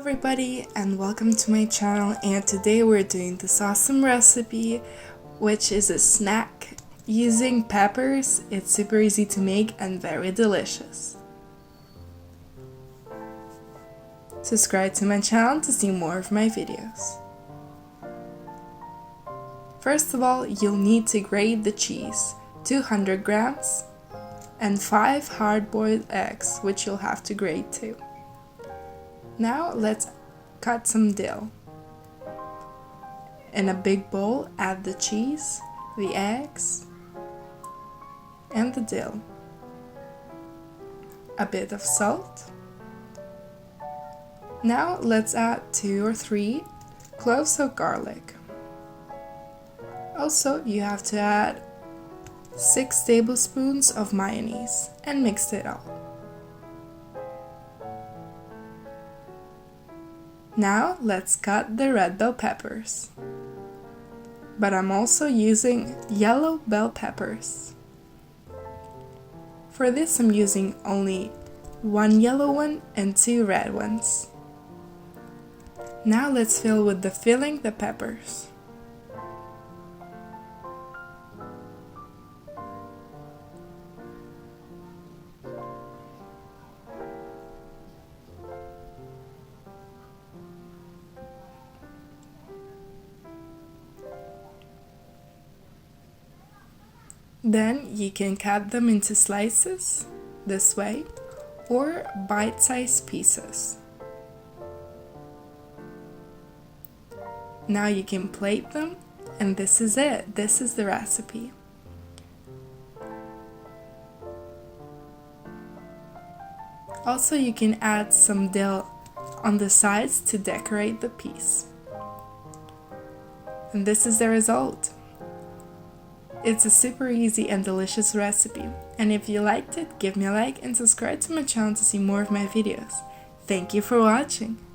everybody and welcome to my channel, and today we're doing this awesome recipe which is a snack using peppers. It's super easy to make and very delicious. Subscribe to my channel to see more of my videos. First of all, you'll need to grate the cheese, 200 grams, and 5 hard-boiled eggs, which you'll have to grate too. Now let's cut some dill. In a big bowl, add the cheese, the eggs, and the dill. A bit of salt. Now let's add 2 or 3 cloves of garlic. Also, you have to add 6 tablespoons of mayonnaise and mix it all. Now let's cut the red bell peppers. But I'm also using yellow bell peppers. For this I'm using only 1 yellow one and 2 red ones. Now let's fill with the filling the peppers. Then you can cut them into slices, this way, or bite-sized pieces. Now you can plate them, and this is it. This is the recipe. Also, you can add some dill on the sides to decorate the piece. And this is the result. It's a super easy and delicious recipe, and if you liked it, give me a like and subscribe to my channel to see more of my videos. Thank you for watching!